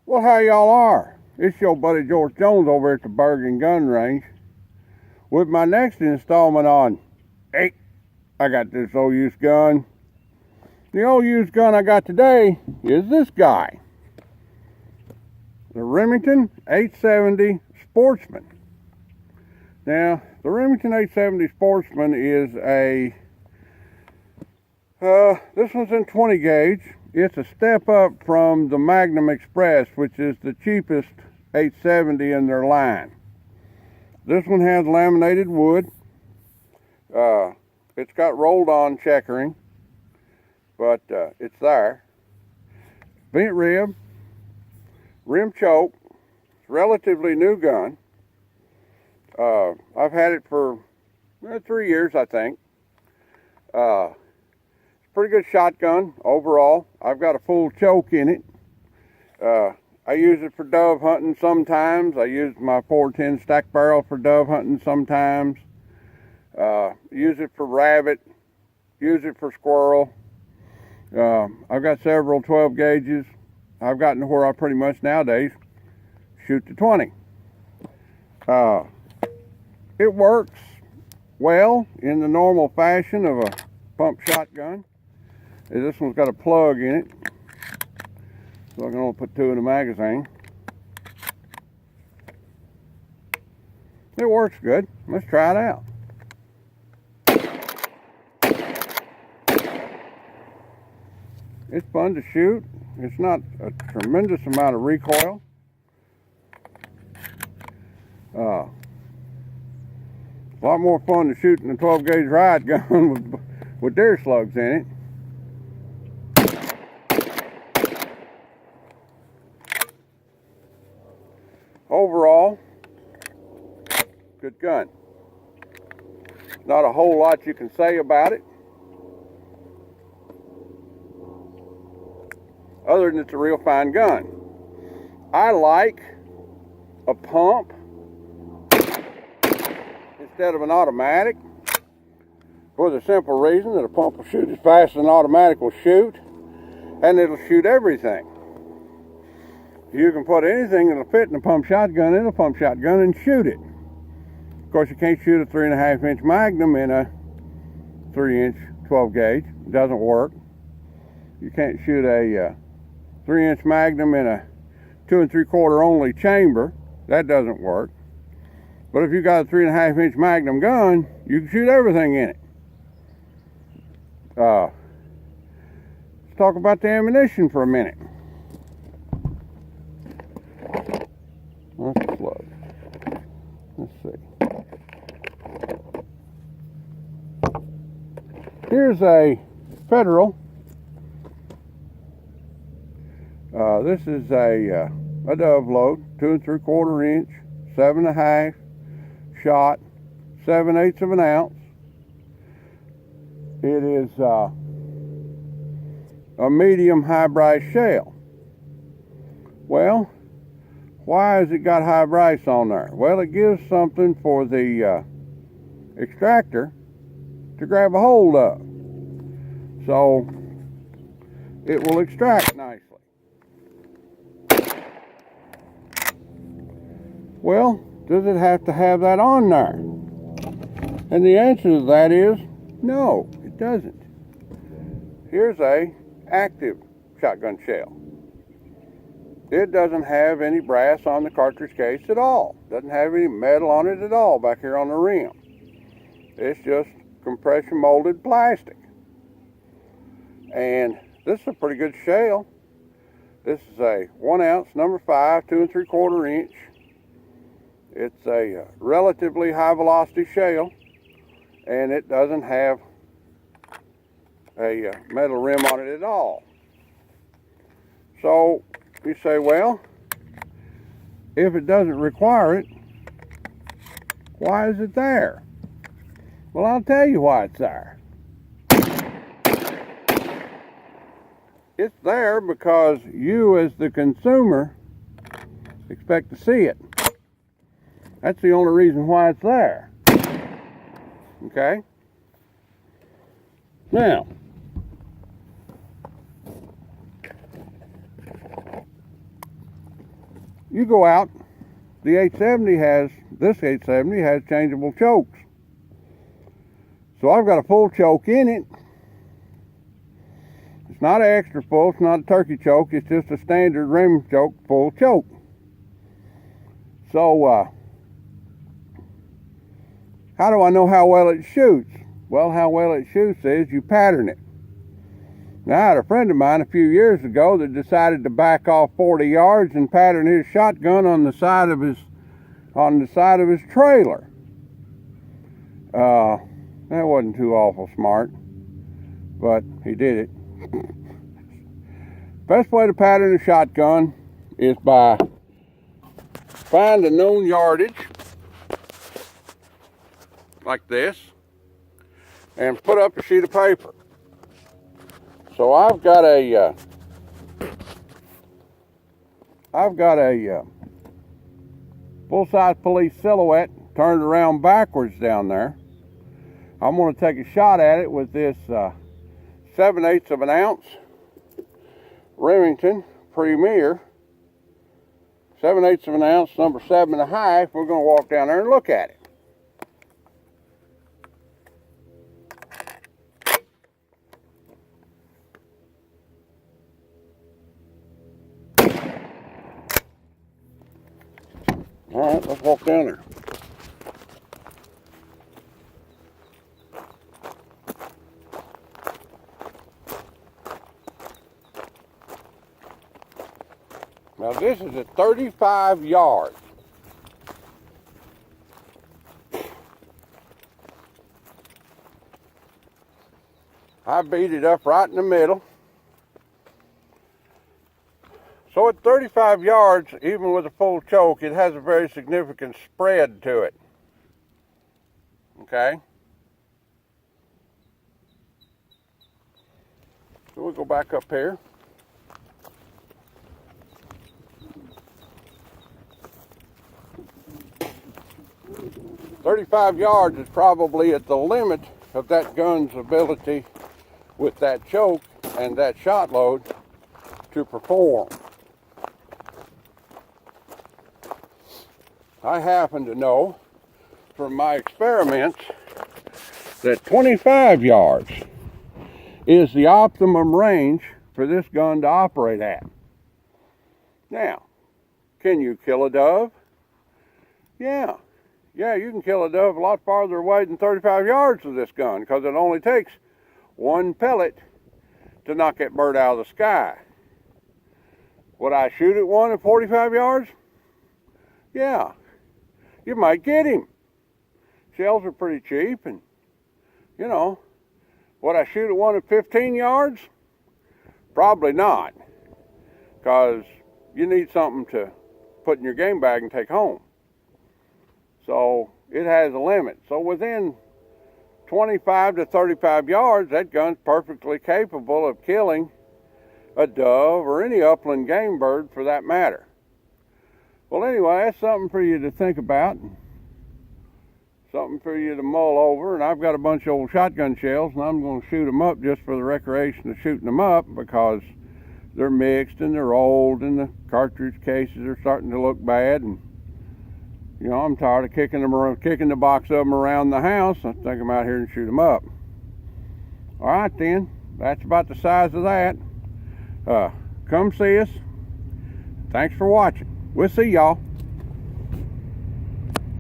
Well, how y'all are? It's your buddy George Jones over at the Bergen Gun Range with my next installment on, hey, I got this old used gun. The old used gun I got today is this guy, the Remmington 870 Sportsman. Now, the Remmington 870 Sportsman is this one's in 20 gauge. It's a step up from the Magnum Express, which is the cheapest 870 in their line. This one has laminated wood. It's got rolled on checkering, but it's there. Bent rib, rem-choke. It's a relatively new gun. I've had it for 3 years, I think. Pretty good shotgun overall. I've got a full choke in it. I use it for dove hunting sometimes. I use my 410 stack barrel for dove hunting sometimes. Use it for rabbit. Use it for squirrel. I've got several 12 gauges. I've gotten to where I pretty much nowadays shoot to 20. It works well in the normal fashion of a pump shotgun. This one's got a plug in it, so I can only put 2 in the magazine. It works good. Let's try it out. It's fun to shoot. It's not a tremendous amount of recoil. A lot more fun to shoot than a 12 gauge riot gun with deer slugs in it. Overall, good gun. Not a whole lot you can say about it, other than it's a real fine gun. I like a pump instead of an automatic for the simple reason that a pump will shoot as fast as an automatic will shoot, and it'll shoot everything. You can put anything that'll fit in a pump shotgun in a pump shotgun and shoot it. Of course, you can't shoot a 3.5 inch Magnum in a 3 inch 12 gauge. It doesn't work. You can't shoot a 3 inch Magnum in a 2 3/4 only chamber. That doesn't work. But if you got a 3.5 inch Magnum gun, you can shoot everything in it. Let's talk about the ammunition for a minute. Let's plug. Let's see. Here's a Federal. This is a dove load, 2 3/4 inch, 7.5 shot, 7/8 of an ounce. It is a medium high bright shell. Well, why has it got high brights on there? Well, it gives something for the extractor to grab a hold of, so it will extract nicely. Well, does it have to have that on there? And the answer to that is no, it doesn't. Here's a active shotgun shell. It doesn't have any brass on the cartridge case at all. Doesn't have any metal on it at all back here on the rim. It's just compression molded plastic. And this is a pretty good shell. This is a 1 ounce number 5, 2 3/4 inch. It's a relatively high velocity shell, and it doesn't have a metal rim on it at all. So you say, well, if it doesn't require it, why is it there? Well, I'll tell you why it's there. It's there because you, as the consumer, expect to see it. That's the only reason why it's there. Okay? Now, you go out, the 870 has, this 870 has changeable chokes. So I've got a full choke in it. It's not an extra full, it's not a turkey choke, it's just a standard rem-choke full choke. So, how do I know how well it shoots? Well, how well it shoots is you pattern it. Now, I had a friend of mine a few years ago that decided to back off 40 yards and pattern his shotgun on the side of his trailer. That wasn't too awful smart, but he did it. Best way to pattern a shotgun is by find a known yardage like this and put up a sheet of paper. So I've got a full-size police silhouette turned around backwards down there. I'm going to take a shot at it with this 7/8 of an ounce Remington Premier, 7/8 of an ounce, number 7.5. We're going to walk down there and look at it. All right, let's walk down there. Now this is at 35 yards. I beat it up right in the middle. So at 35 yards, even with a full choke, it has a very significant spread to it. Okay? So we'll go back up here. "35 yards is probably at the limit of that gun's ability with that choke and that shot load to perform. I happen to know from my experiments that 25 yards is the optimum range for this gun to operate at. Now, can you kill a dove? Yeah, you can kill a dove a lot farther away than 35 yards with this gun, because it only takes one pellet to knock that bird out of the sky. Would I shoot at one at 45 yards? Yeah, you might get him. Shells are pretty cheap, and you know, would I shoot at one at 15 yards? Probably not, because you need something to put in your game bag and take home. So it has a limit. So within 25 to 35 yards, that gun's perfectly capable of killing a dove or any upland game bird for that matter. Well, anyway, that's something for you to think about, something for you to mull over. And I've got a bunch of old shotgun shells, and I'm going to shoot them up just for the recreation of shooting them up, because they're mixed and they're old and the cartridge cases are starting to look bad. And you know, I'm tired of kicking the box of them around the house. I think I'm out here and shoot them up. All right then, that's about the size of that. Come see us. Thanks for watching. We'll see y'all.